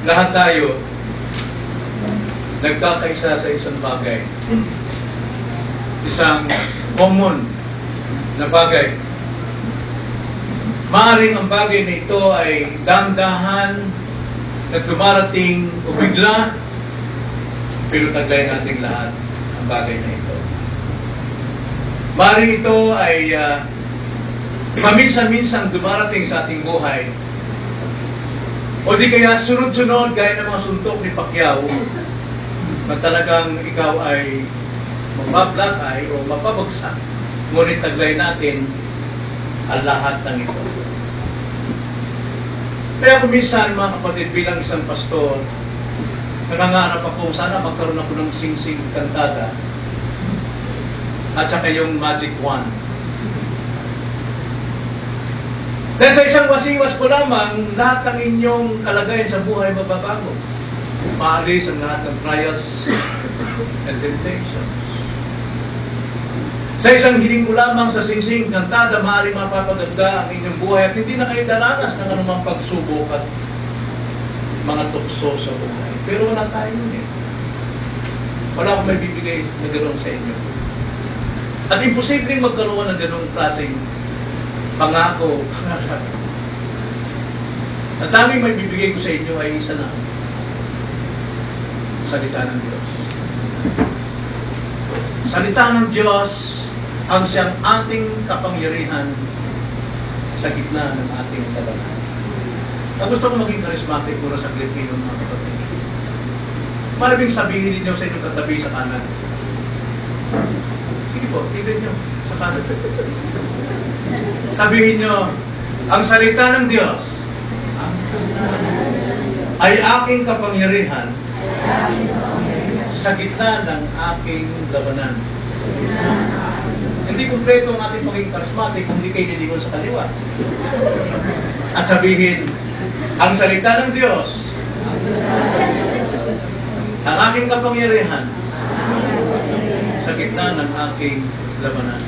Lahat tayo nagkakaisa sa isang bagay. Isang common na bagay. Maaring ang bagay na ito ay dahan-dahan na dumarating o bigla, pero taglay natin lahat ang bagay na ito. Maaring ito ay paminsan-minsang dumarating sa ating buhay, o di kaya sunod-sunod gaya ng mga suntok ni Pacquiao na talagang ikaw ay mapablatay o mapabagsak, ngunit taglay natin ang lahat ng ito. Kaya kung minsan, mga kapatid, bilang isang pastor, nangangarap ako, sana magkaroon ako ng sing-sing kantada at saka yung magic wand. Dahil sa isang wasiwas ko lamang, lahat ng inyong kalagayan sa buhay mababago. Maalis ang lahat ng trials and temptations. Sa isang hiling ko lamang sa singsing kantada, maaaring mapapaganda ang inyong buhay at hindi na kayo daranas ng anumang pagsubok at mga tukso sa buhay. Pero wala tayo nun eh. Wala akong may bibigay na gano'n sa inyo. At imposibleng magkaroon ng gano'ng klaseng pangako. Ang daming may bibigay ko sa inyo ay isa na. Salita ng Diyos. Salita ng Diyos ang siyang ating kapangyarihan sa gitna ng ating labanan. Gusto ko maging charismatic muna sa saglit ngayon, mga kapatid. Maraming sabihin ninyo sa inyong katabi sa kanan. Sige po, tignan nyo sa kanan. Sabihin nyo, ang salita ng Diyos ay aking kapangyarihan sa gitna ng aking labanan. Hindi kumpleto ang ating pagiging charismatic kung hindi kayo nilingon sa kaliwa. At sabihin, ang salita ng Diyos, ang aking kapangyarihan sa gitna ng aking labanan.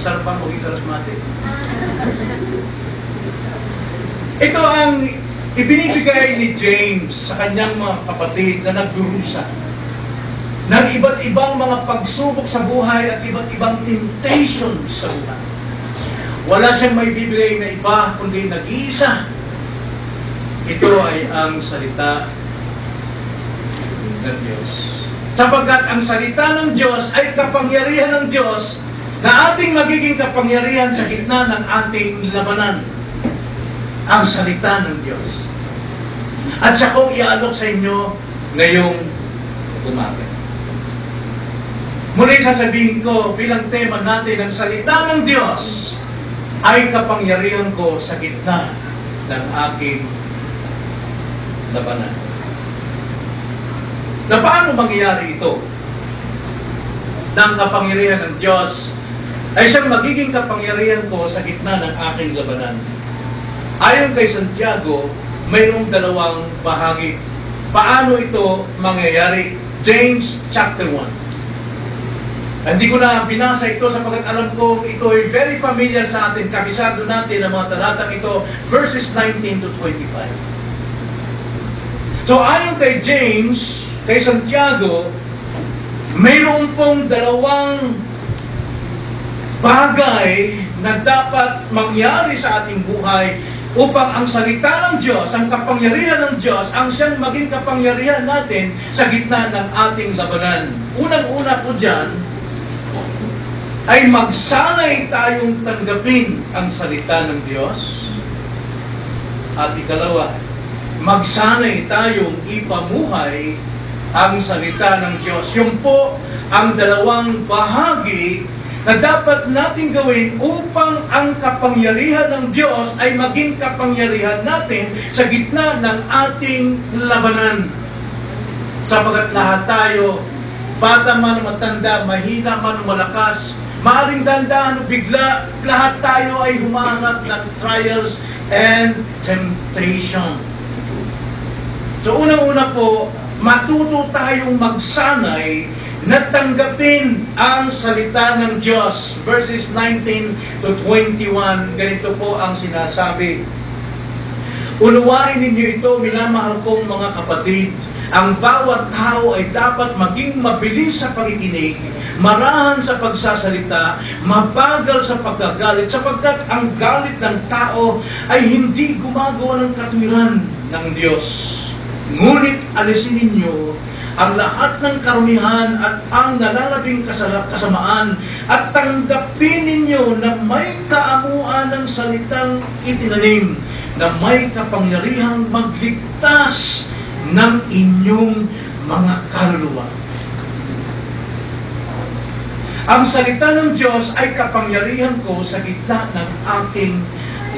Masarap bang maging charismatic? Ito ang ibinibigay ni James sa kanyang mga kapatid na nagdurusa ng iba't ibang mga pagsubok sa buhay at iba't ibang temptation sa buhay. Wala siyang may bibigay na iba kundi nag-iisa. Ito ay ang salita ng Diyos. Sapagkat ang salita ng Diyos ay kapangyarihan ng Diyos na ating magiging kapangyarihan sa gitna ng ating labanan. Ang salita ng Diyos. At siya kong iaalok sa inyo ngayong umaga. Muli sasabihin ko bilang tema natin, ang salita ng Diyos ay kapangyarihan ko sa gitna ng aking labanan. Na paano mangyayari ito? Ng kapangyarihan ng Diyos ay siyang magiging kapangyarihan ko sa gitna ng aking labanan. Ayon kay Santiago, mayroong dalawang bahagi. Paano ito mangyayari? James chapter 1. Hindi ko na binasa ito sapagkat alam ko ito ay very familiar sa atin. Kabisado natin ang mga talatang ito, verses 19 to 25. So ayon kay James, kay Santiago, mayroon pong dalawang bagay na dapat mangyari sa ating buhay upang ang salita ng Diyos, ang kapangyarihan ng Diyos, ang siyang maging kapangyarihan natin sa gitna ng ating labanan. Unang-una po dyan, ay magsanay tayong tanggapin ang salita ng Diyos. At ikalawa, magsanay tayong ipamuhay ang salita ng Diyos. Yung po ang dalawang bahagi na dapat natin gawin upang ang kapangyarihan ng Diyos ay maging kapangyarihan natin sa gitna ng ating labanan. Sapagkat lahat tayo, bata man o matanda, mahina man o malakas, maaring dandahan o bigla, lahat tayo ay humahanap ng trials and temptation. So unang-una po, matuto tayong magsanay na tanggapin ang salita ng Diyos. Verses 19 to 21, ganito po ang sinasabi. Unawain ninyo ito, minamahal kong mga kapatid. Ang bawat tao ay dapat maging mabilis sa pakikinig, marahan sa pagsasalita, mabagal sa pagkagalit, sapagkat ang galit ng tao ay hindi gumagawa ng katwiran ng Diyos. Ngunit alisin ninyo ang lahat ng karumihan at ang nalalabing kasamaan at tanggapin ninyo na may kaamuan ng salitang itinanim, na may kapangyarihang magligtas ng inyong mga kaluluwa. Ang salita ng Diyos ay kapangyarihan ko sa gitna ng aking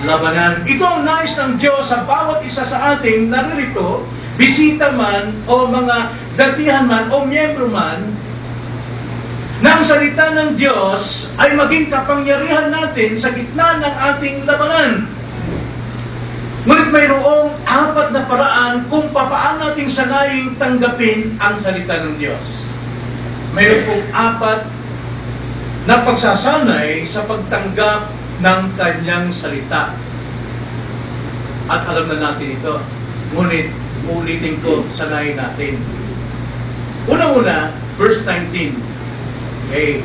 labanan. Ito ang nais ng Diyos sa bawat isa sa ating naririto, bisita man o mga datihan man o miyembro man, na ang salita ng Diyos ay maging kapangyarihan natin sa gitna ng ating labanan. Ngunit mayroong 4 na paraan kung paano natin sanayin tanggapin ang salita ng Diyos. Mayroon pong 4 na pagsasanay sa pagtanggap ng Kanyang salita. At alam na natin ito. Ngunit ulitin ko, sanayin natin. Una-una, verse 19. Okay.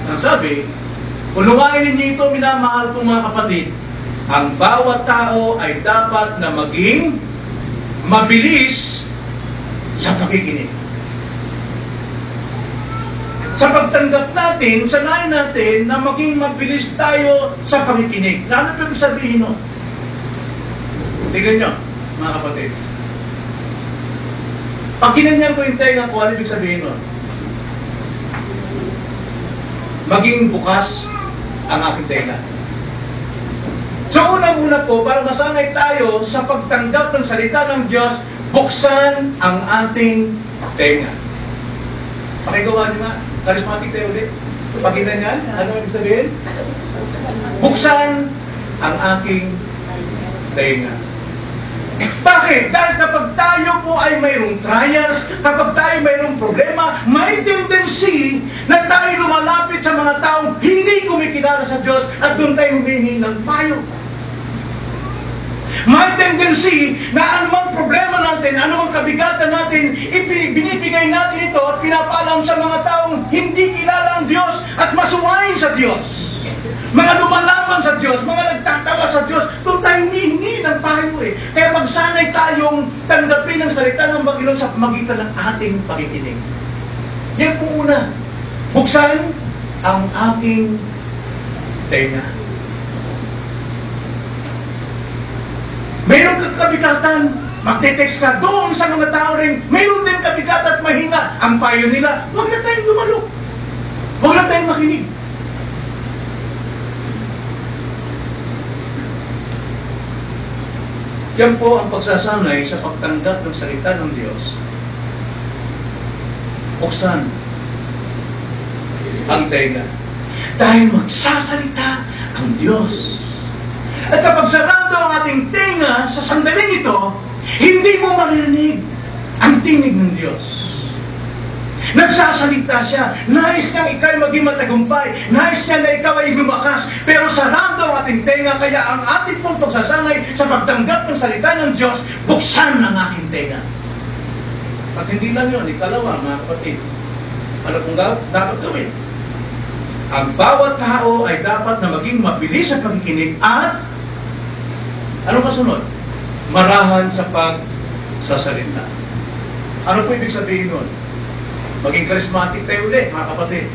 Ang sabi, unawain ninyo ito, minamahal kong mga kapatid. Ang bawat tao ay dapat na maging mabilis sa pakikinig. Sa pagtanggap natin, sanayin natin na maging mabilis tayo sa pakikinig. Na ano ibig sabihin nun? Tignan nyo, mga kapatid. Pag kinanyan ko yung tenga ko, ano ibig sabihin nun? Maging bukas ang aking tenga. So unang-una po, para masanay tayo sa pagtanggap ng salita ng Diyos, buksan ang ating tenga. Pakigawa niyo nga, charismatic tayo ulit. Pagkinan niyan, ano ibig sabihin? Buksan ang aking tenga. Bakit? Dahil kapag tayo po ay mayroong trials, kapag tayo mayroong problema, may tendency na tayo lumalapit sa mga taong hindi kumikilala sa Diyos at doon tayo humingi ng payo. May tendency na anumang problema natin, anumang kabigatan natin, binibigay natin ito at pinapaalam sa mga taong hindi kilala ang Diyos at masuwain sa Diyos. Mga lumalaman sa Diyos, mga nagtatawa sa Diyos, doon tayo hihingi ng payo eh. Kaya magsanay tayong tanggapin ang salita ng Panginoon sa pamagitan ng ating pakikinig. Yan po una, buksan ang ating tenga. Mayroong kabigatan, magte-text ka doon sa mga tao rin, mayroon din kabigatan at mahina. Ang payo nila, huwag na tayong dumalo. Huwag na tayong makinig. Yan po ang pagsasanay sa pagtanggap ng salita ng Diyos. Buksan ang tenga. Dahil magsasalita ang Diyos. At kapag sarado ang ating tenga sa sandaling ito, hindi mo maririnig ang tinig ng Diyos. Nagsasalita siya. Nais niyang ikaw ay maging matagumpay. Nais niya na ikaw ay lumakas. Pero sarado ang ating tenga, kaya ang ating pong pagsasanay sa pagtanggap ng salita ng Diyos, buksan ang aking tenga. At hindi lang yun, ikalawa, mga kapatid. Ano kung dapat gawin? Ang bawat tao ay dapat na maging mabilis sa pagkikinig at ano kasunod? Marahan sa pagsasalita. Ano po ibig sabihin nun? Maging charismatic tayo ulit, mga kapatid.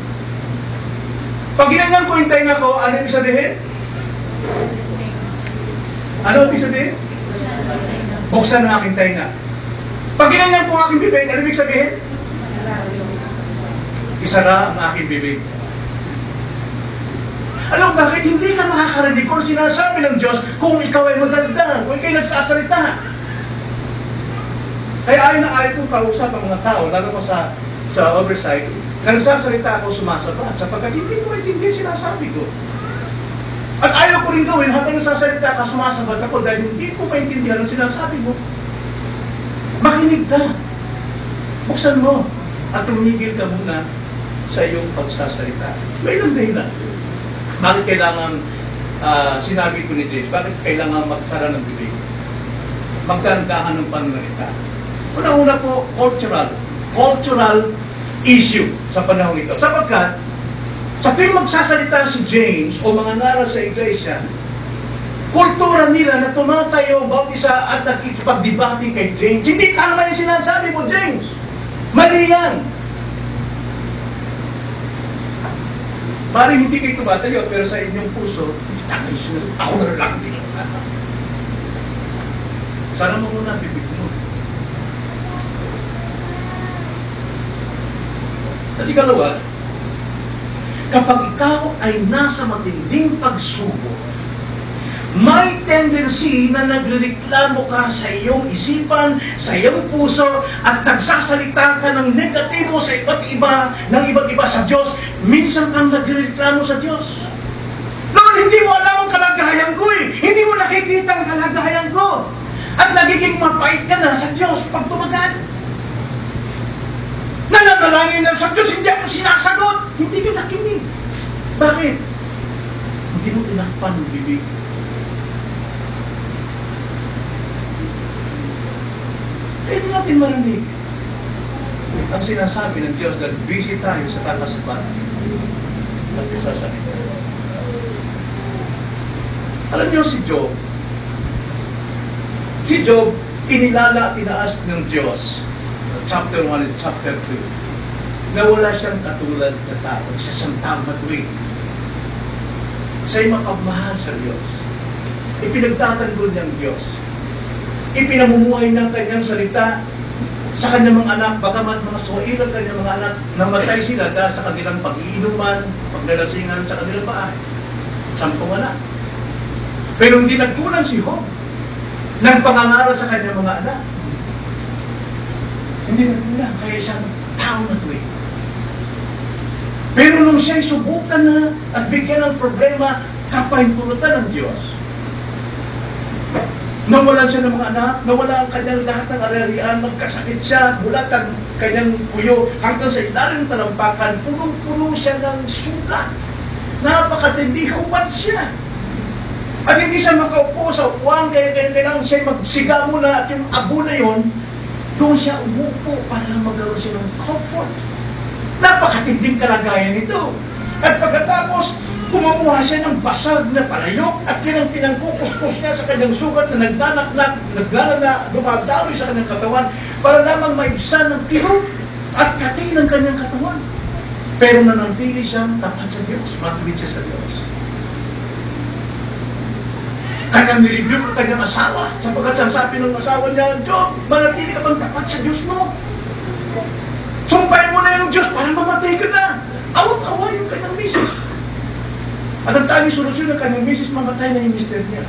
Pag ginanyan ko yung tenga ko, ano ibig sabihin? Ano ibig sabihin? Buksan ang aking tenga. Pag ginanyan ko ang aking bibig, ano ibig sabihin? Isara ang aking bibig. Alam, bakit hindi ka makakarinig kung sinasabi ng Diyos kung ikaw ay maganda, kung ikaw ay nagsasalita? Kaya ayaw na ayaw kong kausap ang mga tao, lalo ko sa oversight, na nagsasalita ako sumasabat, sapagkat hindi ko maintindihan sinasabi ko. At ayaw ko rin gawin habang nagsasalita ka, sumasabat ako dahil hindi ko maintindihan ang sinasabi mo. Makinig ka. Buksan mo at tumigil ka muna sa iyong pagsasalita. May ilang dahilan. Bakit kailangan, sinabi ko ni James, bakit kailangan magsara ng bibig? magkarandahan ng pananalita. Una-una po, cultural issue sa panahon ito. Sapagkat, sa tuwing magsasalita si James o mga ngaral sa iglesia, kultura nila na tumatayo bawat isa at nakikipagdebate kay James. Hindi tama yung sinasabi mo, James. Mali yan. Maring hindi kayo tumatayo, pero sa inyong puso, hindi tama yung sinasabi. Ako na lang din ang tama. Sana mo muna bibig mo. At ikalawa, kapag ikaw ay nasa matinding pagsubok, may tendency na nagrereklamo ka sa iyong isipan, sa iyong puso, at nagsasalita ka ng negatibo sa iba't iba sa Diyos. Minsan kang nagrereklamo sa Diyos. Lord, hindi mo alam ang kalagayan ko eh. Hindi mo nakikita ang kalagayan ko. At nagiging mapait ka na sa Diyos pag tumagal. Nananalangin na sa Diyos, hindi ako sinasagot. Hindi ka nakinig. Bakit? Hindi mo tinakpan ng bibig. Pwede natin marinig ang sinasabi ng Diyos dahil busy tayo sa kakasabatan at sasalita. Alam niyo si Job, inilala at tinaas ng Diyos, chapter 1 and chapter 2, na wala siyang katulad na tao, sa santang matuwid. Siya'y mapagmahal sa Diyos. Ipinagtatanggol niyang Diyos. Ipinamumuhay ng kanyang salita sa kanyang mga anak, bagamat mga suwail ang kanyang mga anak, namatay sila dahil sa kanilang pag-iinuman, paglalasingan sa kanilang bahay. 10 anak. Pero hindi nagkulang si Job ng pangangaral sa kanyang mga anak. Hindi nagkulang, kaya siyang tao na tuwing. Pero nung siya'y subukan na at bigyan ng problema, kapahintulutan ng Diyos. Nawalan siya ng mga anak, nawala ang kanyang lahat ng ari-arian, magkasakit siya, bulat ang kanyang kuyo, hanggang sa ilalim ng talampakan, punong-puno siya ng sugat. Napakatindi, hubad siya. At hindi siya makaupo sa upuan, kaya kailangan siya magsiga muna, at yung abo na yun, doon siya umupo para magkaroon siya ng comfort. Napakatinding kalagayan ito. At pagkatapos, kumukuha siya ng basag na palayok at pinangkukuskus niya sa kanyang sugat na naglalana, dumadaloy sa kanyang katawan para lamang maibsan ng tirok at kati ng kanyang katawan. Pero nanatili siyang tapat sa Diyos, matuwid siya sa Diyos. Kanyang nireview ng kanyang asawa, sapagkat sabi ng asawa niya, Job, manatili ka bang tapat sa Diyos mo? Sumpahin mo na yung Diyos para mamatay ka na. Awag-awa yung kanyang misis. At ang tanging solusyon ng kanyang misis, mamatay na yung mister niya.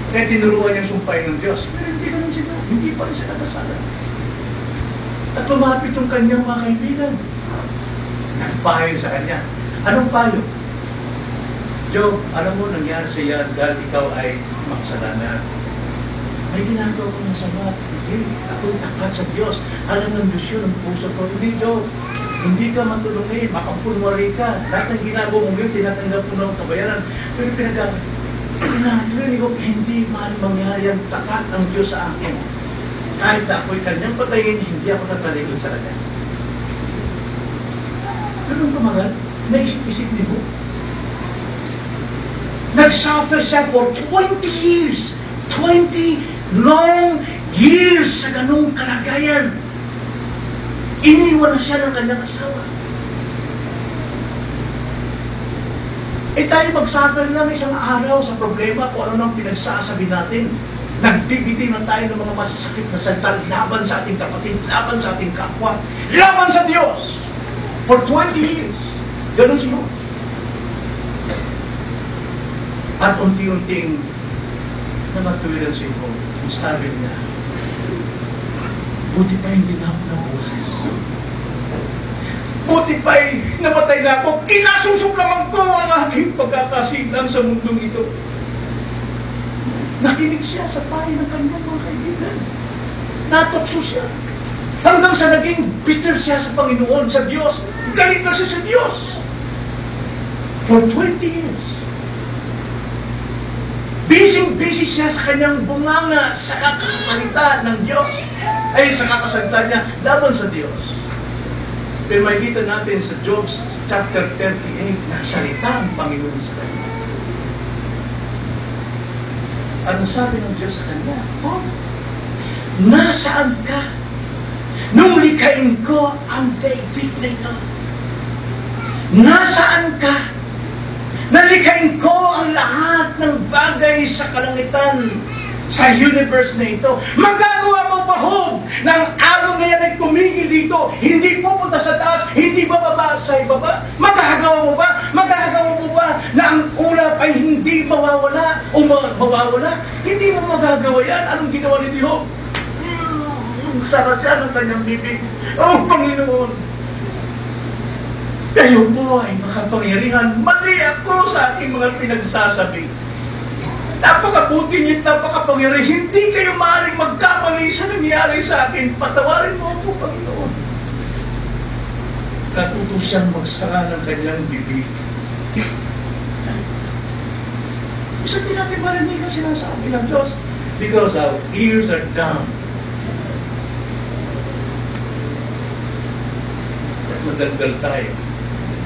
Kaya tinuruan niya sumpahin ng Diyos. Pero hindi naman sila, hindi pa rin sila kasala. At lumapit yung kanyang mga kaibigan. Nagpayo sa kanya. Anong payo? Job, alam mo, nangyari sa iyan dahil ikaw ay makasalanan. May ginagawa ko ng sama. Hindi, ako'y tapat sa Diyos. Alam ng Diyos yun, ang puso ko. Hindi, Job. Hindi ka matulungin, makapunwari ka. Lahat ng ginagawa mong yun, tinatanggap mo ng kabayaran. Pero pinatuloy ko, hindi mangyari ang tapat ng Diyos sa akin. Kahit na ako'y kanyang patayin, hindi ako natalikod sa kanya. Ganun kumagal, naisip-isip ni Job. Nag-suffer siya for 20 years. 20 long years sa ganung kalagayan. Iniwan na siya ng kanyang asawa. Tayo mag-suffer lang isang araw sa problema kung ano nang pinagsasabi natin. Nagbibiti na tayo ng mga masasakit na salita laban sa ating kapatid, laban sa ating kapwa, laban sa Diyos. For 20 years. Ganun siya. At unti-unting namatuwiran si Job. Sabi niya, buti pa hindi na ako nabuhay. Buti pa'y namatay na ako. Kinasusuklaman ko ang aking pagkakasilang sa mundong ito. Nakinig siya sa payo ng kanyang mga kaibigan. Natokso siya. Hanggang sa naging bitter siya sa Panginoon, sa Diyos. Galit na siya sa Diyos. For 20 years. Busy siya sa kanyang bunganga sa kakasalita ng Diyos. Ay, sa kakasalita niya laban sa Diyos. Pero makikita natin sa Job chapter 38, nagsalita ang Panginoon sa kanya. Ano sabi ng Diyos sa kanya? Oh, nasaan ka? Nung likhain ko ang daigdig na ito. Nasaan ka? Nalikhain ko ang lahat ng bagay sa kalangitan, sa universe na ito. Magagawa mo ba ng araw na yan ay tumigil dito, hindi pupunta sa taas, hindi bababa sa ibaba? Magagawa mo ba? Magagawa mo ba na ang ulap ay hindi mawawala o mawawala? Hindi mo magagawa yan. Anong ginawa ni Job? Sara siya ng kanyang bibig. Oh, Panginoon! Kayo po ay makapangyarihan. Mali ako sa aking mga pinagsasabi. Napakabuti niyo, napakapangyarihan. Hindi kayo maaaring magkamali sa nangyari sa akin. Patawarin mo ako, Panginoon. Natuto siyang magsara ng kanyang bibig. Isa din natin marinig ang sinasabi ng Diyos because our ears are dumb. At madaldal tayo.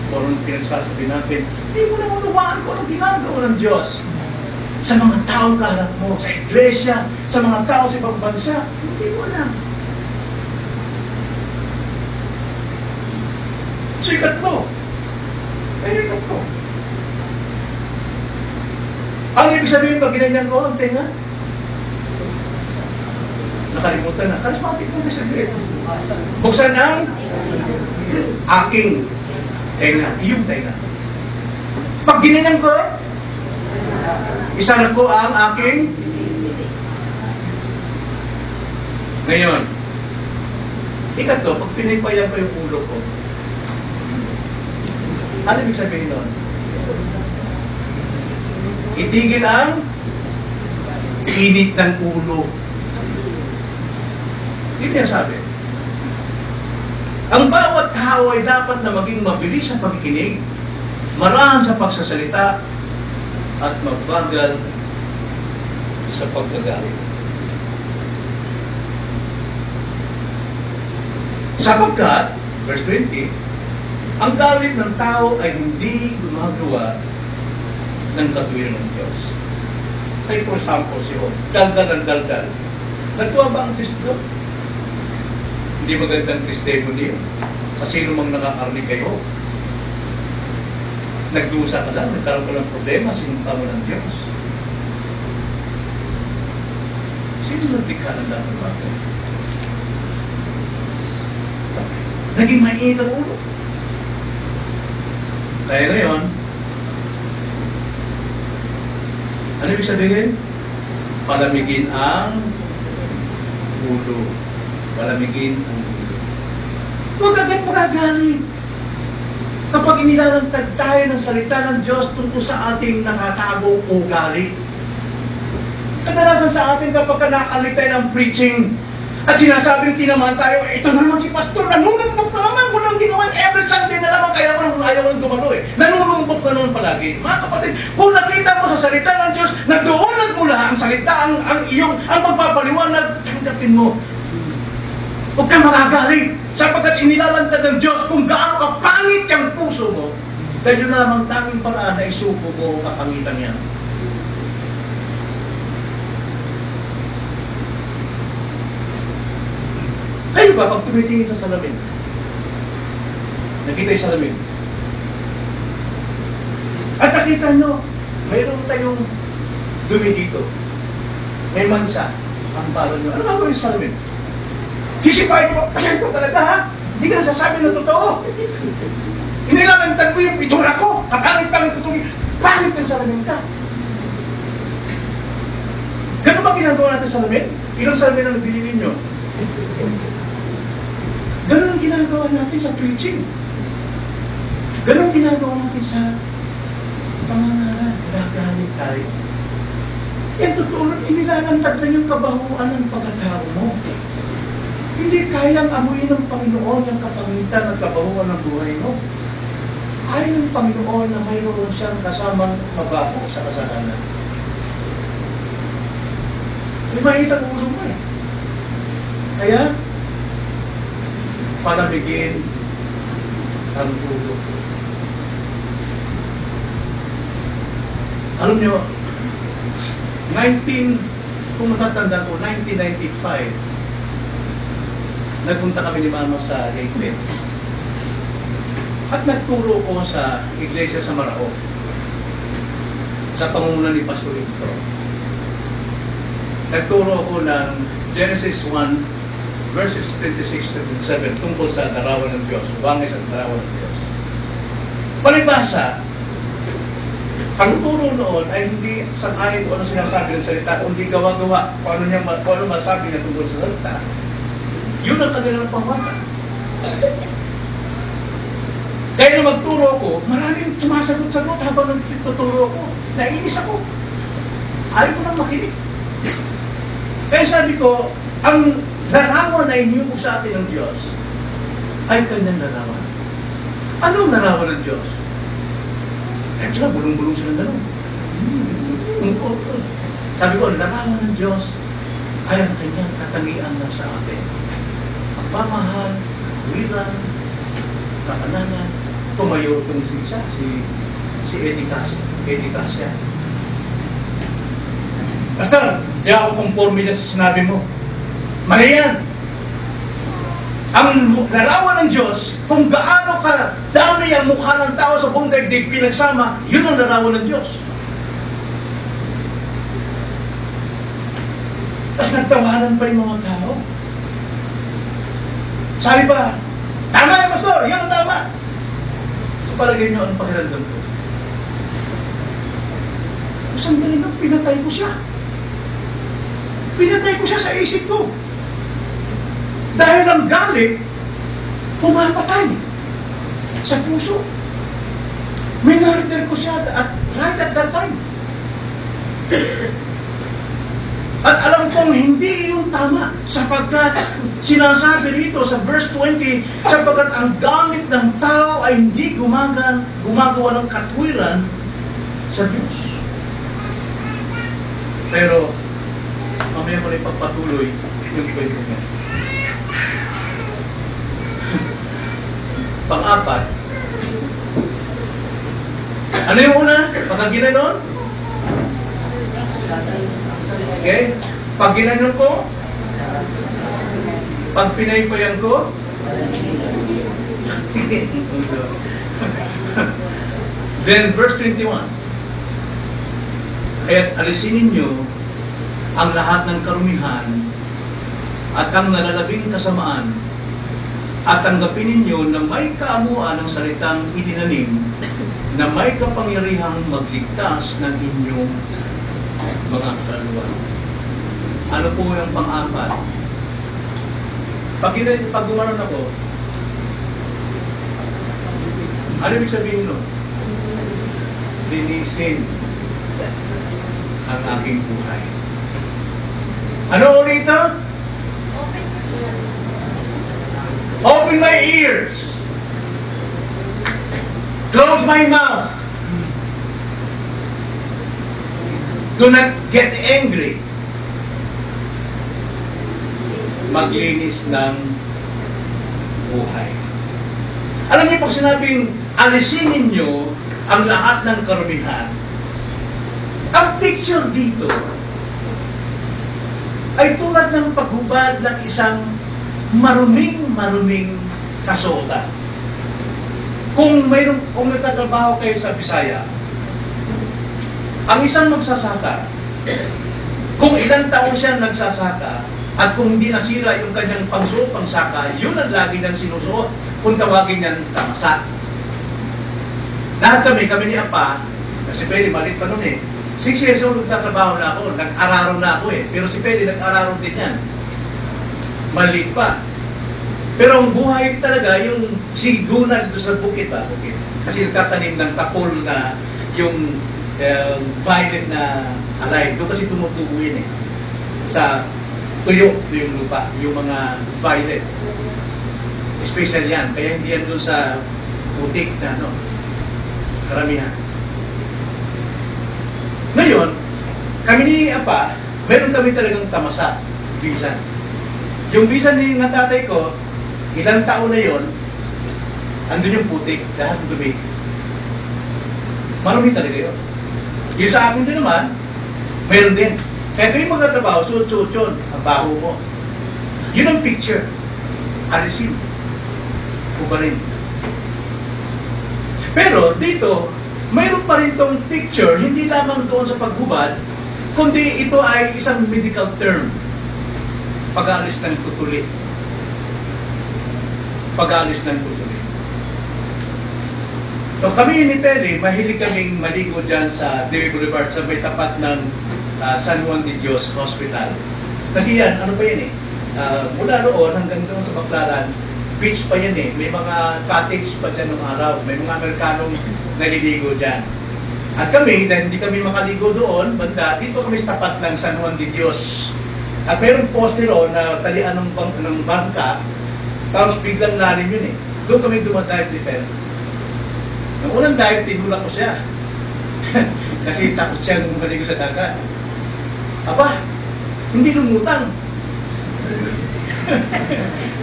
Kung anong pinagsasabi natin, hindi mo na unawaan kung anong ginagawa ng Diyos. Sa mga taong kaharap mo, sa iglesia, sa mga tao sa ibang bansa, hindi mo alam. So, ikatlo. Ay, ikatlo. Ang ibig sabihin pag ginanyan ko ang tenga, nakalimutan na. Charismatic mo na sabihin. Buksan ang aking tenga. Iyong tenga. Pag ginanyan ko, isarap ko ang aking. Ngayon, ikatlo, pag pinipayang ko yung ulo ko, ano ibig sabihin nun? Itigil ang init ng ulo. Hindi niya sabi. Ang bawat tao ay dapat na maging mabilis sa pagkikinig, marahan sa pagsasalita, at mabagal sa pagkagalit. Sapagkat, verse 20, ang galit ng tao ay hindi gumagawa ng katuwiran ng Diyos. Ay, for example, si Job, daldal ng daldal. Nagtuwa ba ang testigo? Hindi magandang testimony yun. Sa sino mang nakakarinig kayo? Nagdusa ka lang, nagkaroon ka lang problema, sinunta mo ng Diyos. Sino naglikha ng dapat bagay? Naging mainit ang ulo. Kaya ngayon, ano ibig sabihin? Palamigin ang ulo. Palamigin ang ulo. Huwag agad magagalit. Kapag inilalantad tayo ng salita ng Diyos tungkol sa ating nakatagong ugali. Kadalasan sa atin kapag nakakalit tayo ng preaching at sinasabing tinamaan tayo, ito na naman si Pastor, nanungumbok na naman, walang ginawan every Sunday na naman, kaya ayaw ko dumalo eh. Nanungumbok na naman palagi. Mga kapatid, kung nakita mo sa salita ng Diyos, nagdoonag mo lang ang salita, ang magpapaliwanag, tanggapin mo. Huwag kang magagalit, sapagkat inilalantad ng Diyos kung gaano kapangit yung puso mo, dahil yun na lamang tanging paraan na isuko mo ang kapangitan niya. Kayo ba, pag tumitingin sa salamin, nakita yung salamin, at nakita nyo, mayroon tayong dumi dito, may mansa, ang palo nyo, ano ba ko yung salamin? Sisipain mo, pasyan ko talaga ha, hindi ka nasasabi ng totoo. Inilalantad ko yung itsura ko, kapangit-pangit ko itong pangit ng salamin ka. Ganun ba ginagawa natin sa salamin? Ilang salamin ang nabili ninyo? Ganun ang ginagawa natin sa preaching. Ganun ang ginagawa natin sa pangangaral. Nagagalit tayo. Yan totoo, inilalantad lang yung kabahuan ng pagkatao mo. Hindi kayang amuyin ng Panginoon yung kapangitan at kabahuan ng buhay mo. Ayaw ng Panginoon na mayroon siyang kasamang mabaho sa kasalanan. May mainit ang ulo mo eh. Kaya, palamigin ang ulo. Alam nyo, kung matatanda ko, 1995, nagpunta kami ni Mama sa Leyte. At nagturo ko sa iglesia sa Marao, sa pangunguna ni Pastor Ito. Nagturo ko ng Genesis 1, verses 26-27, tungkol sa larawan ng Diyos, bangis at larawan ng Diyos. Palibasa, ang turo noon ay hindi sang-ayon kung ano sinasabi ng salita, kundi gawa-gawa kung ano masabi niya tungkol sa salita. Yun ang kanilang pangwata. Kaya nung magturo ko, maraming sumasagot-sagot habang nagtuturo ko. Naiinis ako. Ayaw ko nang makinig. Kaya sabi ko, ang larawan na iniyubog sa atin ng Diyos ay kanyang larawan. Anong larawan ng Diyos? Eh, sila, bulong-bulong sila gano'n. Sabi ko, ang larawan ng Diyos ay ang kanyang katangian na sa atin. Pagmamahal, wiran, kapananan, tumayo itong si Eddie Cassia. Basta, di ako conforme niya sa sinabi mo. Mali yan. Ang larawan ng Diyos, kung gaano ka dami ang mukha ng tao sa buong daigdig pinagsama, yun ang larawan ng Diyos. Tapos nagtawanan pa yung mga tao. Sabi pa, tama yan, Pastor! Yan ang tama! Sa palagay niyo, anong pakiramdam ko? Sandali lang, pinatay ko siya. Pinatay ko siya sa isip ko. Dahil ang galit, pumapatay sa puso. Minarder ko siya right at that time. At alam kong hindi yung tama sapagkat sinasabi rito sa verse 20, sapagkat ang gamit ng tao ay hindi gumagawa ng katwiran sa Diyos. Pero, mamaya ko na ipagpatuloy yung kwento niya. Pang-apat, ano yung una? Pagka ginanon? Okay? Pag ginanon ko? Pag pinaypayan ko? Then verse 21. Kaya't alisin ninyo ang lahat ng karumihan at ang nalalabing kasamaan at tanggapin ninyo na may kaamuan ng salitang itinanim na may kapangyarihang magligtas ng inyong mga kaluluwa. Ano po yung pang-apat? Pag gumanon ako, ano ibig sabihin nun? Linisin ang aking buhay. Ano ulit ito? Open my ears. Close my mouth. Do not get angry. Maglinis ng buhay. Alam niyo, pag sinabing alisin ninyo ang lahat ng karumihan, ang picture dito ay tulad ng paghubad ng isang maruming kasuotan. Kung may tatrabaho kayo sa Bisaya, ang isang magsasaka, kung ilang taon siya nagsasaka, at kung hindi nasira yung kanyang pangsuot, pangsaka, yun ang lagi niyang sinusuot, kung tawagin niyan tamasa. Lahat kami ni Apa, kasi Peli, maliit pa nun eh. 6 years old, nagtatrabaho na ako, nag-araro na ako eh. Pero si Peli, nag-araro din yan. Maliit pa. Pero ang buhay talaga, yung sigunad doon sa bukit ba? Bukit. Kasi nagtatanim ng tapol na yung violet na alay. Doon kasi tumutubo yun eh. Sa tuyo yung lupa, yung mga violet. Special yan. Kaya hindi yan doon sa butik na karamihan. Ngayon, kami ni Apa, meron kami talagang tamasa, bisan. Yung bisan ni ng tatay ko, ilang taon na yon, andun yung putik, lahat ng dumi. Marami talaga yun. Yung sa akin din naman, meron din. Kaya kayo magkatrabaho, suot-suot yun, ang baho mo. Yun ang picture. Alisin. O pa rin. Pero dito, mayroon pa rin tong picture, hindi lamang doon sa paghubad, kundi ito ay isang medical term. Pag-alis ng tutuli. Pag-alis ng tutuli. So kami ni Pele, mahilig kaming maligo dyan sa Dewey Boulevard sa may tapat ng San Juan de Dios Hospital. Kasi yan, ano pa yan eh, mula roon hanggang doon sa Baclaran, beach pa yan eh. May mga cottage pa dyan ng araw. May mga Amerikanong naliligo dyan. At kami, dahil hindi kami makaligo doon, banda, dito kami sa tapat ng San Juan de Dios. At mayroong poste roon na talian ng bangka, tapos biglang lalim yun eh. Doon kami dumadive ni Pele. Ang unang dive, tinulak ko siya. Kasi takot siya nung maligo sa dagat. Aba, hindi lumutang.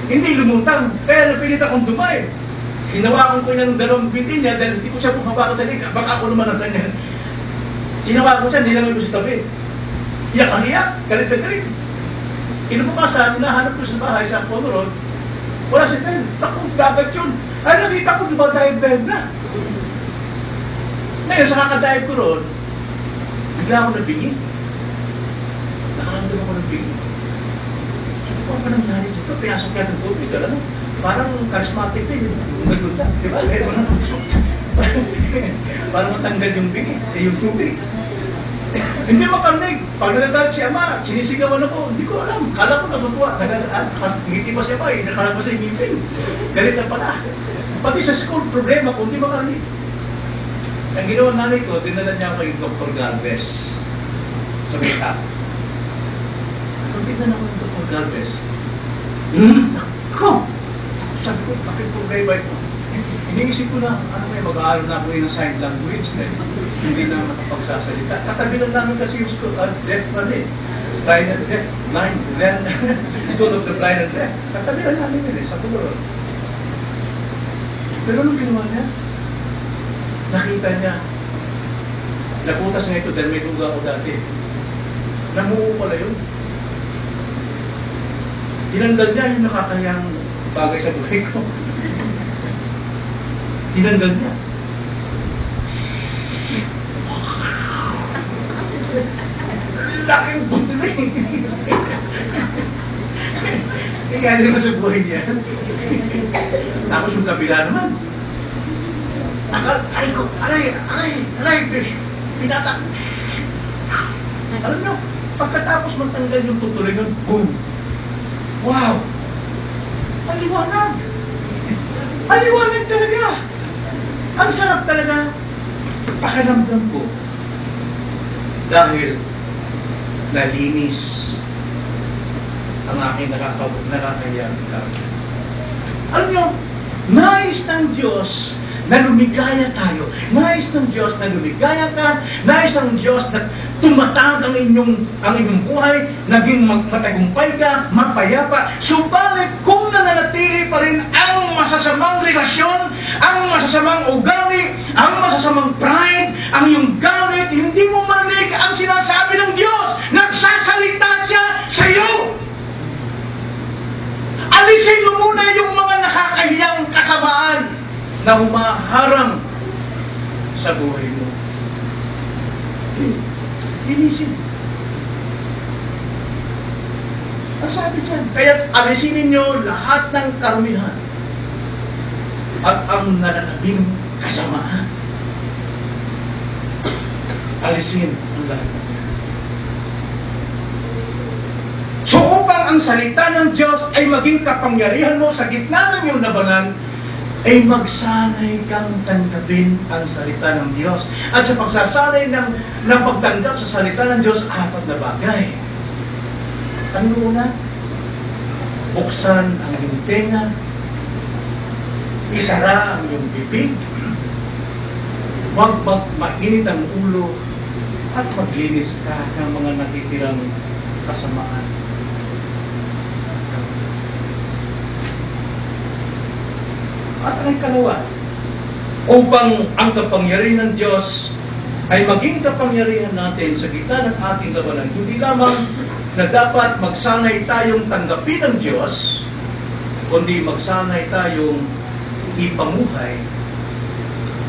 Hindi lumutang. Kaya napilit akong dumayo. Hinawakan ko ng dalawang binti niya dahil hindi ko siya pumabakan sa liga. Baka ako naman ang ganyan. Hinawakan ko siya, hindi namin ko sa tabi. Iyak ang iyak. Galit na galit. Inubukasan, hinahanap ko sa bahay sa Apollo Road. Wala si Pen. Takong dagat yun. Ay, nakita ko, diba-dive na. Ngayon, sa kakadive ko roon, bigla ako nabingi. Nakaramdam ako nabingi. Ano pa nangyari dito? Pinasok yan ng tubig, alam mo? Parang charismatic din. Nagulta, di ba? Parang matanggal yung bingi, yung tubig. Hindi makamig. Pag nagdadal si Ama, sinisigawan ako. Hindi ko alam. Kala ko natutuwa. Ngiti pa siya pa eh. Nakala pa siya yung ngipin. Galit na pala. Pati sa school, problema kung hindi makarinig. Ang ginawa nanay ko, dinala niya ako yung Dr. Galvez sa Maytap. Kung tignan ako yung Dr. Galvez, ako! Sabi ko, bakit problema ito? Iniisip ko na, ano may mag-aaral na ako ng sign language na hindi na makapagsasalita. Katabi lang namin kasi yung school, deaf na rin. Blind and deaf. School of the blind and deaf. Katabi lang namin yun sa Pulo. Pero anong ginawa niya? Nakita niya, naputas nga ito dahil may duga ako dati. Namuo pala yun. Tinanggal niya yung nakakayang bagay sa buhay ko. Tinanggal niya. Laking buhay. Kaya nila sa buhay niya. Tapos yung kabila naman. Aray ko, aray, pinatak. Alam nyo, pagkatapos magtanggal yung tutuloy nun, boom! Wow! Paliwanag! Paliwanag talaga! Ang sarap talaga! Pakiramdam ko. Dahil nalinis ang aking nakakayang karga. Alam nyo, nais ng Diyos na lumigaya tayo. Nais ng Diyos na lumigaya ka. Nais ng Diyos na tumatag ang inyong buhay, naging matagumpay ka, mapayapa. Subalit kung nananatili pa rin ang masasamang relasyon, ang masasamang ugali, ang masasamang pride, ang iyong galit, hindi mo marinig ang sinasabi ng Diyos. Nagsasalita siya sa iyo. Alisin mo muna yung mga nakakahiyang kasamaan na humaharang sa buhay mo. Linisin. Ang sabi dyan, kaya alisin ninyo lahat ng karumihan at ang nalalabing kasamaan. Alisin ang lahat. So upang ang salita ng Diyos ay maging kapangyarihan mo sa gitna ng iyong labanan, ay magsanay kang tanggapin ang salita ng Diyos. At sa pagsasanay ng pagtanggap sa salita ng Diyos, 4 na bagay. Ano una? Buksan ang iyong tenga, isara ang iyong bibig, huwag mainit ang ulo, at maglinis ka ng mga natitirang kasamaan. At ang ikalawa, upang ang kapangyarihan ng Diyos ay maging kapangyarihan natin sa gitna ng ating labanan, hindi lamang na dapat magsanay tayong tanggapin ng Diyos, kundi magsanay tayong ipamuhay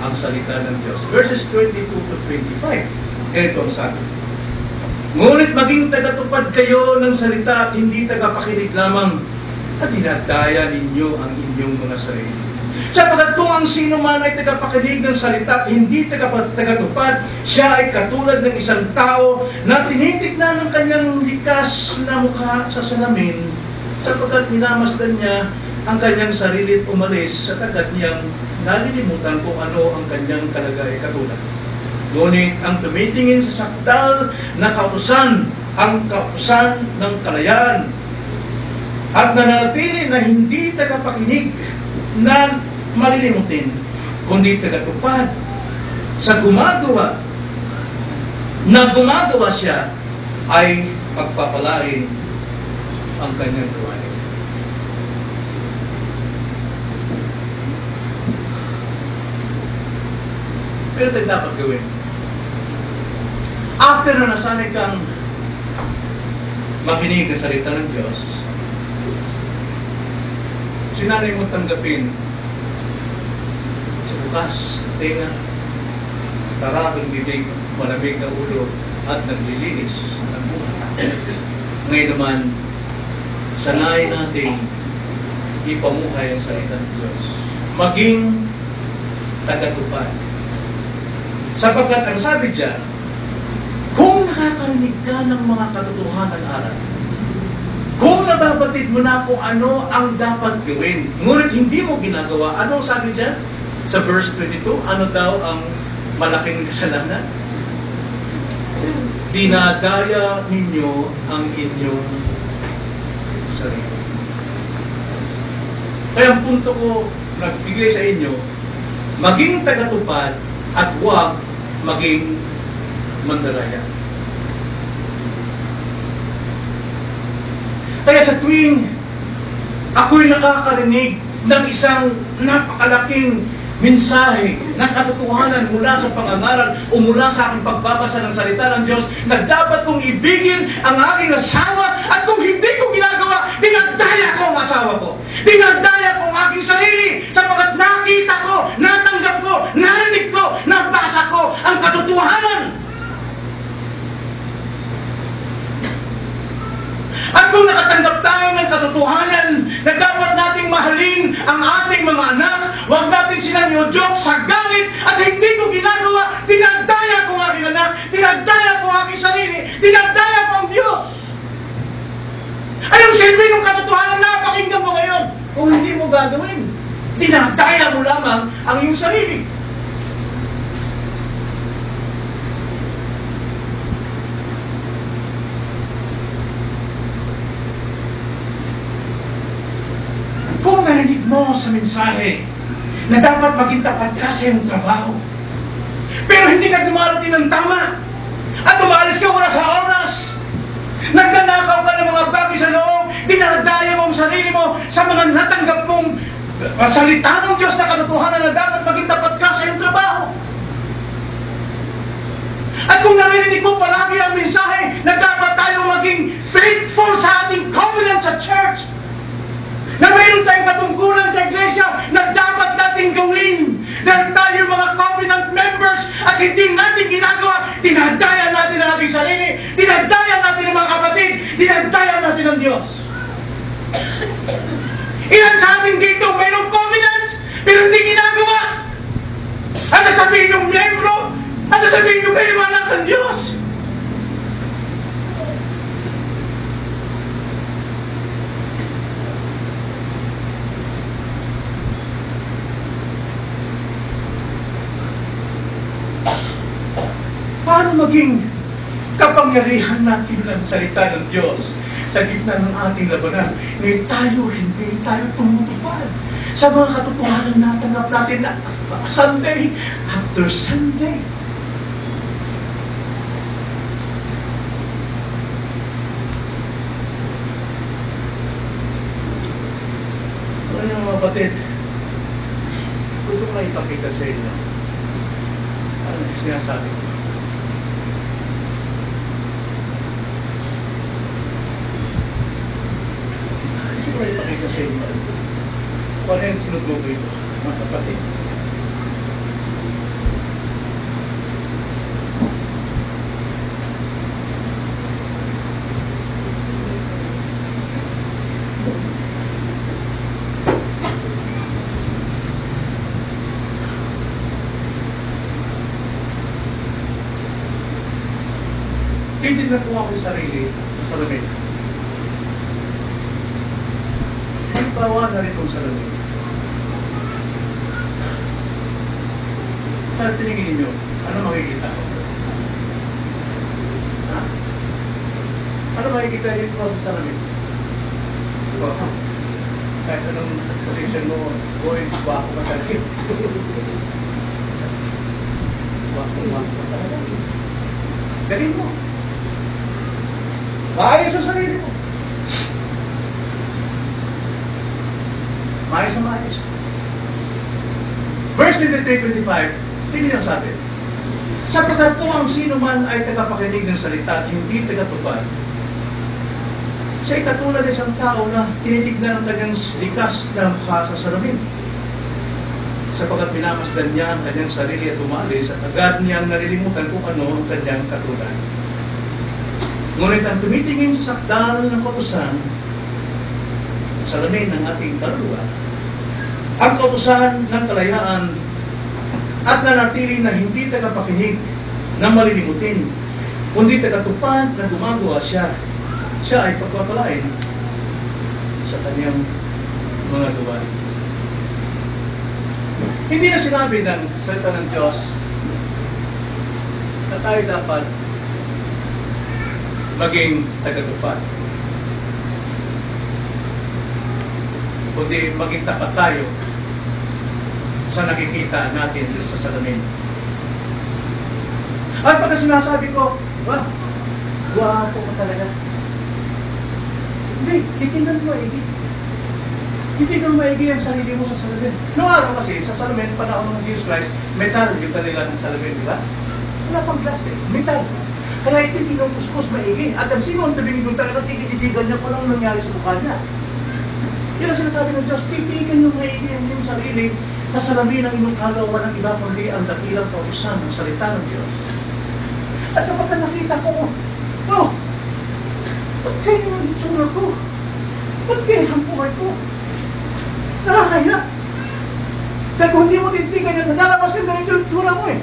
ang salita ng Diyos. Verses 22 to 25, ganito ang sabi. Ngunit maging tagatupad kayo ng salita at hindi tagapakinig lamang, at dinadaya ninyo ang inyong mga sarili. Sapagkat kung ang sino man ay tagapakinig ng salita at hindi tagatupad, siya ay katulad ng isang tao na tinitignan ng kanyang likas na mukha sa salamin, sapagkat minamasdan niya ang kanyang sarili at umalis, sa agad niyang nalilimutan kung ano ang kanyang katulad. Ngunit ang tumitingin sa sakdal na kautusan, ang kautusan ng kalayaan, at nananatili na hindi tagapakinig na malilimutin, kundi tagatupad sa gumagawa siya, ay pagpapalain ang kanyang gawain. Pero ito dapat gawin. After na nasanay kang makinig ng salita ng Diyos, sinanay mo tanggapin sa bukas, tenga, sarap ang bibig, malamig na ulo, at naglilinis ng buhay. Ngayon naman, sanay natin ipamuhay ang salita ng Diyos. Maging tagatupad. Sapagkat ang sabi diyan, kung nakakarinig ka ng mga katotohanan aral, kung nababatid mo na kung ano ang dapat gawin, ngunit hindi mo ginagawa, anong sabi diyan? Sa verse 22, ano daw ang malaking kasalanan? Dinadaya ninyo ang inyong sarili. Kaya ang punto ko nagbigay sa inyo, maging tagatupad at huwag maging mandalaya. Kaya sa tuwing ako'y nakakarinig ng isang napakalaking mensahe ng katotohanan mula sa pangangaral o mula sa aking pagbabasa ng salita ng Diyos, na dapat kong ibigin ang aking asawa, at kung hindi ko ginagawa, dinadaya ko ang asawa ko. Dinadaya ko ang aking sarili, sapagkat nakita ko, natanggap ko, narinig ko, nabasa ko ang katotohanan. At kung nakatanggap tayo ng katotohanan na dapat nating mahalin ang ating mga anak, huwag natin silang i-joke sa galit, at hindi ko ginagawa, dinadaya ko ang aking anak, dinadaya ko ang aking sarili, dinadaya ko ang Diyos. Anong silbi ng katotohanan na pakinggan mo ngayon kung hindi mo gagawin? Dinadaya mo lamang ang iyong sarili. Kung narinig mo sa mensahe na dapat maging tapat ka sa iyong trabaho, pero hindi ka dumarating ng tama, at umalis ka wala sa oras, nagnanakaw ka ng mga bagay sa loob, dinadaya mo ang sarili mo sa mga natanggap mong salita ng Diyos na katotohanan na dapat maging tapat ka sa iyong trabaho. At kung narinig mo palagi ang mensahe na dapat tayo maging faithful sa ating covenant sa church, na mayroon tayong patungkulan sa iglesia na dapat natin gawin dahil tayo mga covenant members, at hindi natin ginagawa, dinadaya natin ang ating sarili, dinadaya natin ang mga kapatid, dinadaya natin ang Diyos. Ilan sa ating dito mayroong covenants pero hindi ginagawa? At sasabihin yung miyembro, at sasabihin yung kayo anak ng Diyos. Paano maging kapangyarihan natin ng salita ng Diyos sa gitna ng ating labanan? Ngayon hindi tayo tumutupad sa mga katotohanan na tanggap natin na Sunday after Sunday. kapatid, gusto ko na ipakita sa inyo. Ano yung sinasabi ko? Gusto ko na ipakita sa inyo. Kung ano yung sinutukoy ko, mga kapatid. Titignan po ako sa sarili sa salamin. Magbawa na rin kong salamin. Sa tinigin ninyo, ano makikita ko? Ha? Ano makikita rin po sa salamin? Kahit anong position mo, boy, bako ka talaga. Bako ka talaga. Galing mo. Maayos ang sarili mo. Maayos ang maayos. Verse 23-25, tingin ang sabi. Sapagkat kung ang sino man ay tagapakinig ng salita at hindi tagatupad, siya ay katulad ng isang tao na tinitignan ng kanyang likas na mukha sa salamin. Sapagkat pinamasdan niya ang kanyang sarili at umalis at agad niyang nalilimutan kung ano ang kanyang katulad. Ngunit ang tumitingin sa sakdal ng kautusan, sa salamin ng ating kaluluwa, ang kautusan ng kalayaan at nanatili na hindi tagapakinig na malilimutin, kundi tagatupad na gumagawa siya. Siya ay pagpapalain sa kanyang mga gawain. Hindi na sinabi ng salita ng Diyos na tayo dapat maging tagatupad, kundi maging tapat tayo sa nakikita natin sa salamin. At pagka sinasabi ko, gwapo ka talaga. Hindi, titingnan mo maigi. Titingnan mo maigi ang sarili mo sa salamin. Noong araw kasi, sa salamin, panahon ng Jesus Christ, metal yung kanila ng salamin, di ba? Wala pang plastic, metal. Kaya ititignan kuskus maigi. At ang sino ang tabing doon talaga, tititigan niya kung anong nangyari sa mukha niya. Yan ang sinasabi ng Diyos, titigan yung maigi ang iyong sarili sa salamin ng inyong kalooban ng iba kundi ang dakilang kautusan ng salita ng Diyos. At kapag nakita ko, ba't kaya yung itsura ko? Ba't kaya ang buhay ko? Nakakaya. Dahil kung hindi mo titigan yan, lalabas ka na rin yung itsura mo eh.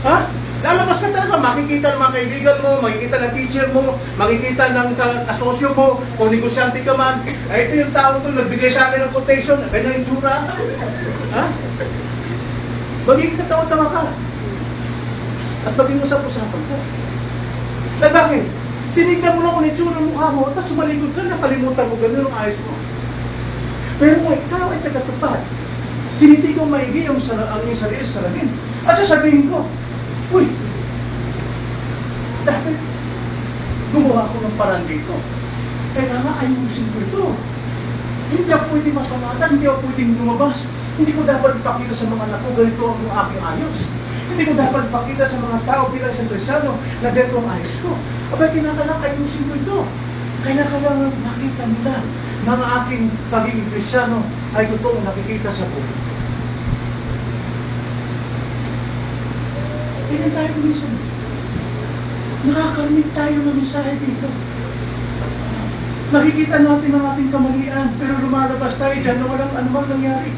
Ha? Lalabas ka talaga, makikita ng mga kaibigan mo, makikita ng teacher mo, makikita ng kasosyo mo, kung negosyante ka man. Ay, ito yung tao to, nagbigay sa akin ng quotation, ganyan yung tsura. Ha? Magiging katawa-tawa ka. At maging usap-usapan ka. Na bakit? Tinignan mo lang kung itsura ng mukha mo, tapos sumalikod ka, nakalimutan mo, ganun ang ayos mo. Pero kung ikaw ay tagatupad, tinitigaw maigi ang iyong sarili sa salamin. At sasabihin ko, uy, dahil gumawa ko ng parang dito. Kaya nga, ayusin ko ito. Hindi ako pwede masalatan, hindi ako pwedeng lumabas. Hindi ko dapat ipakita sa mga anak ko, ganito ang aking ayos. Hindi ko dapat ipakita sa mga tao bilang isang Kristyano na ganito ang ayos ko. Abay, kinakalang ayusin ko ito. Kailangan makita nila na ang aking pagiging Kristyano ay totoong nakikita sa buhay. Ganyan tayo minsan. Nakakarinig tayo ng mensahe dito. Nakikita natin ang ating kamalian, pero lumalabas tayo dyan na walang anumang nangyari.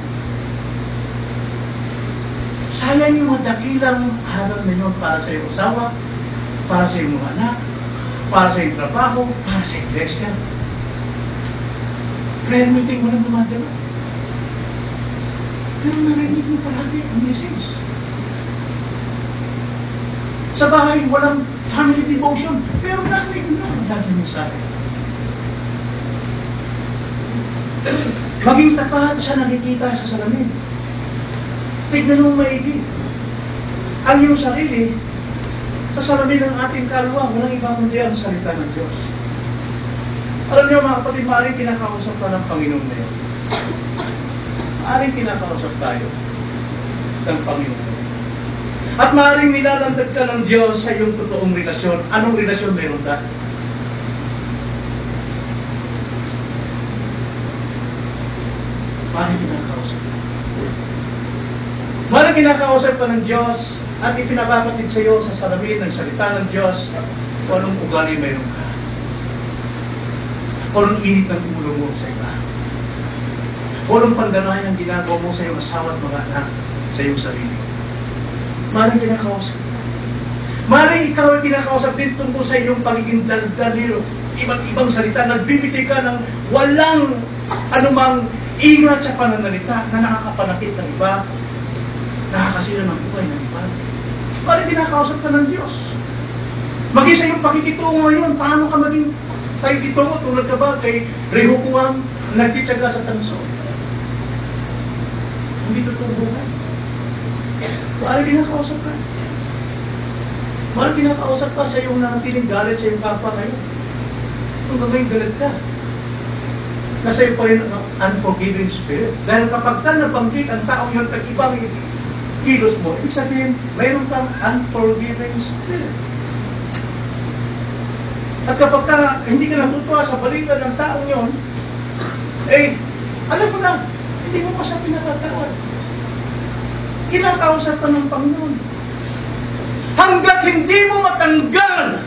Sayang yung mga dakilang hanap ninyo para sa iyong asawa, para sa iyong mga anak, para sa iyong trabaho, para sa iglesia. Prayer meeting walang dumadala. Pero narinig mo palagi ang message. Sa bahay, walang family devotion. Pero narinig mo ang dami mensahe. Maging tapat sa nakikita sa salamin. Tignan mo maigi. Ang iyong sarili, sa salamin ng ating kaluluwa, walang iba kundi ang salita ng Diyos. Alam niyo mga kapatid, maaaring kinakausap ka ng Panginoon na yun. maaaring kinakausap tayo ng Panginoon. At maaaring nilalandag ka ng Diyos sa iyong totoong relasyon. Anong relasyon meron ka? Maaaring kinakausap ka. Maaaring kinakausap ka ng Diyos at ipinapapatid sa iyo sa salamin ng salita ng Diyos kung anong ugali meron ka. Kung anong init ng ulo mo sa iba. Kung anong pandanayang ginagawa mo sa iyong asawa at mga anak sa iyong sarili. Maaaring kinakausap ka. Maaaring ikaw ay kinakausap din tungkol sa iyong pagiging daldaliro. Iba't ibang salita, nagbibigay ka ng walang anumang ingat sa pananalita na nakakapanakit ng iba, nakakasira ng buhay ng iba. Maaaring kinakausap ka ng Diyos. Maging sa iyong pakikitungo ngayon, paano ka maging pakikitungo tulad ka ba kay Rehoboam na nagtityaga sa tanso? Hindi totoo buhay. Maaaring kinakausap ka. Maaaring kinakausap ka sa iyong nanatiling galit sa iyong kapwa ngayon. Kung may galit ka, nasa iyo pa rin ang unforgiving spirit. Dahil kapag ka nabanggit ang taong yun at ibang kilos mo, ibig sabihin, mayroon kang unforgiving spirit. At kapag ka hindi ka natutuwa sa balita ng taong yun, alam mo na, hindi mo pa siya pinakatawad. Kinakausap ka ng Panginoon. Hanggat hindi mo matanggal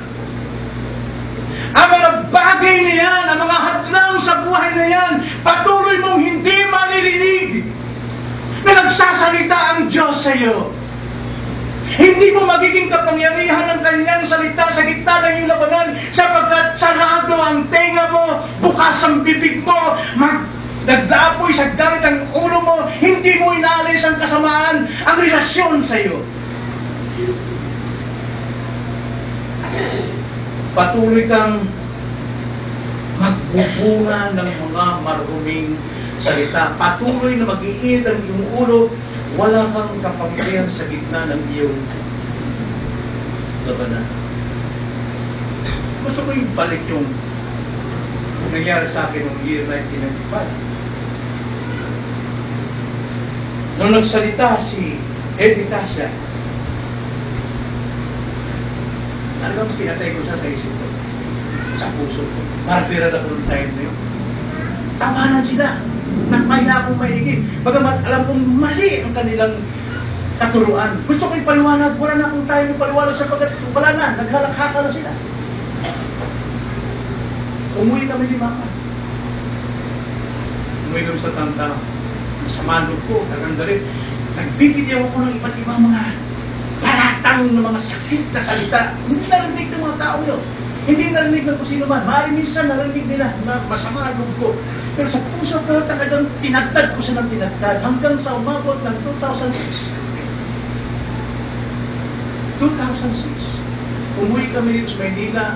ang mga bagay na yan, ang mga hadlang sa buhay na yan, patuloy mong hindi maririnig na nagsasalita ang Diyos sa iyo. Hindi mo magiging kapangyarihan ng kanyang salita sa gitna ng iyong labanan sapagkat sarado ang tenga mo, bukas ang bibig mo, nagdapoy sa galit ang ulo mo, hindi mo inaalis ang kasamaan, ang relasyon sa iyo. Patuloy kang magbubunga ng mga maruming salita. Patuloy na mag-iinit ang iyong ulo, wala kang kapangyarihan sa gitna ng iyong labanan. Gusto ko yung balik yung nangyari sa akin noong year 1995. Nung nagsalita si Eddie Tasha, talagang pinatay ko siya sa isip ko, sa puso ko. Martiran ako noong time na yun. Tawanan sila. Nagmaya akong maigi. Bagamat alam kong mali ang kanilang katuruan. Gusto ko ipaliwanag. Wala na akong tayo ipaliwanag sapagkat wala na. Naghalak-haka na sila. Umuwi kami ni Mama. Umuwi kami sa tanta. Sa manod ko, kagandalit. Nagbibigyan ako ng iba't ibang mga paratang ng mga sakit na salita. Hindi narinig ng mga tao yun. Hindi narinig ng kung sino man. Maaaring minsan narinig nila na masama ang loob ko. Pero sa puso ko talagang tinagtad ko siya ng tinagtad hanggang sa umabot ng 2006. 2006. Umuwi kami dito sa Maynila.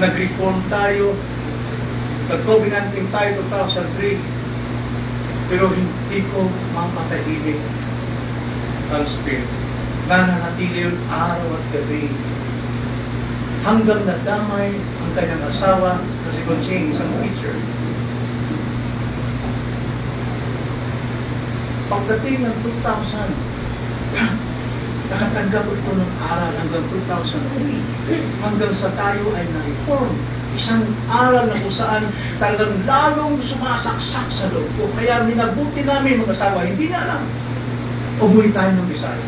Nag-reform tayo. Nag-covenanting tayo 2003. Pero hindi ko mapatahimik ang spirit. Nananatili yung araw at gabi. Hanggang nadamay ang kanyang asawa na si Conching, isang teacher. Pagdating ng 2000, nakatanggap ito ng aral hanggang 2003. Hanggang sa tayo ay na-reform. Isang aral na kung saan talagang lalong sumasaksak sa loob ko. Kaya minabuti namin mga asawa, hindi na alam. Umuwi tayo ng Bisaya.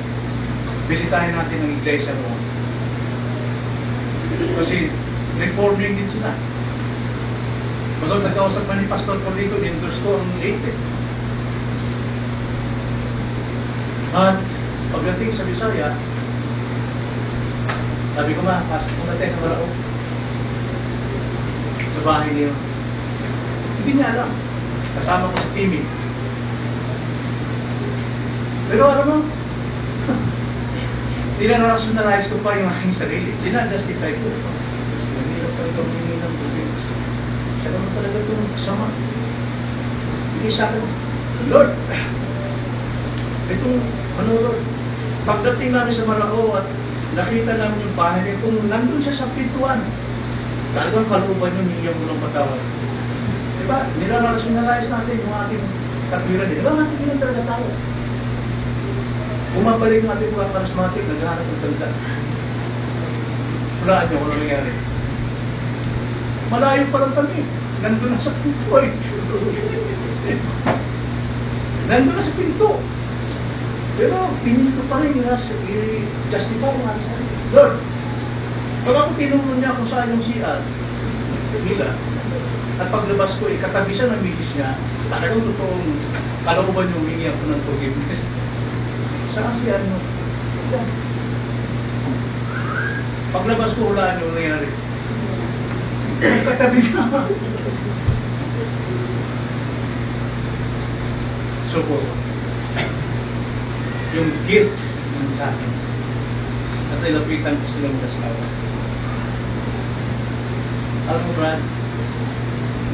Bisitahin natin ang iglesia mo. Kasi reforming din sila. Bago nagkausap man ni Pastor Polito, in-endorse ko ang late. At pagdating sa Bisaya, sabi ko pasok muna tayo sa Marao. Sa bahay niyo. Hindi niya alam. Kasama ko si Timmy. Pero alam mo, dinarationalize ko pa yung aking sarili. Dinajustify ko. Kasi mahirap pa itong hingin ng bubig. Siya naman talaga itong kasama. Hindi sa akin, Lord, itong, Lord, pagdating namin sa Marao at nakita namin yung bahay niya, kung nandun siya sa pintuan, talagang kalooban yung hingin mo ng patawad. Diba? Dinarationalize natin yung ating katwiran din. Diba matigilan talaga tayo? Bumabalik ng ating mga charismatic, naghahanap ng salita. Walaan niyo kung ano nangyari. Malayo pa lang kami. Nandun na sa pinto eh. Nandun na sa pinto. Pero pinito pa rin i-justify nga sa Lord, pag ako tinulong niya kung saan yung CR, nila, at paglabas ko, katabi siya ng misis niya, talagang totoong kalooban yung humingi ako ng forgiveness. Saan CR mo? Paglabas ko, hulaan yung nangyari. Katabi niya. So po, yung guilt ng sa akin at nilapitan ko sila mag-asawa. Alam mo, Brad,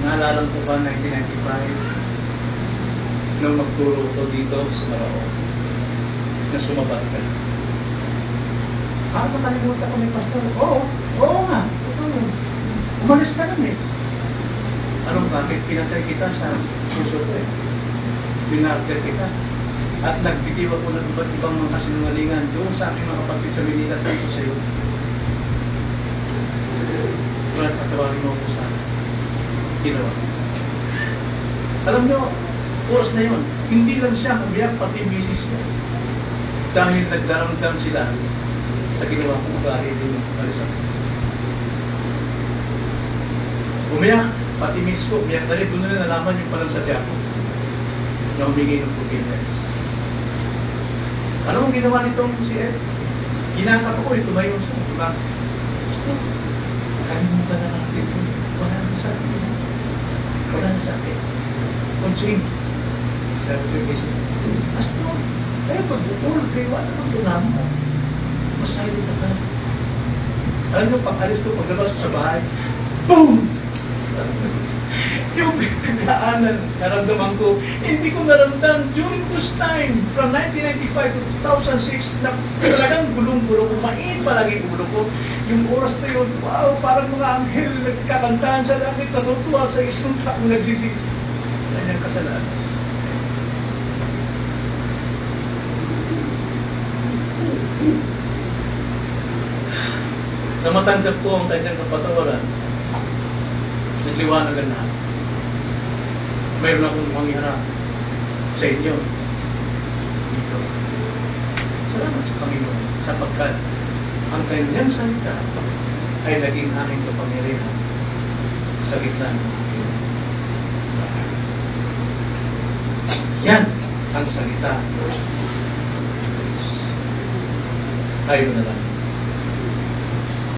naalala ko ba 1995 nung magturo ko dito sa Marao na sumabat ka. Nakalimutan ko may pastor. Oo nga. Umalis ka namin. Anong bakit? Pinatay kita sa puso ko eh. Binarter kita. At nagbitiw ako ng iba't ibang mga kasinungalingan doon sa aking mga kapatid sa Manila at dito sa iyo. Brad, patawagin mo ako sa ginawa. Alam nyo, oras na yun, hindi lang siya umiyak, pati misis niya. Dahil nagdaramdam sila sa ginawa kong ugali din ng kalisap. Umiyak, pati misis ko, umiyak na rin. Doon na nalaman yung palang sadya ko na humingi ng forgiveness. Ano ang ginawa nitong si Ed? Ginakap ko, tumayo siya. Diba? Gusto, kalimutan na natin. Wala na sa akin. Wala na sa akin. Consing. Sabi ko yung isa. Gusto, kaya pag-utulog kayo, ano ang tunam mo? Masayot na ka. Alam nyo, pag-alis ko, paglabas ko sa bahay, boom! Yung kagaanan, naramdaman ko, hindi ko naramdam during this time, from 1995 to 2006, na talagang gulong-gulong ko, mainit palagi yung ulo ko. Yung oras na yun, wow, parang mga anghel nagkakantahan sa langit, natutuwa sa isang taong nagsisisi. Kanyang kasalanan. Na matanggap ko ang kanyang kapatawaran, nagliwanagan na. Mayroon akong manghiharap sa inyo dito. Salamat sa Panginoon sapagkat ang kanyang salita ay naging aking kapangyarihan sa gitna ng aking bahay. Yan ang salita. Tayo na lang.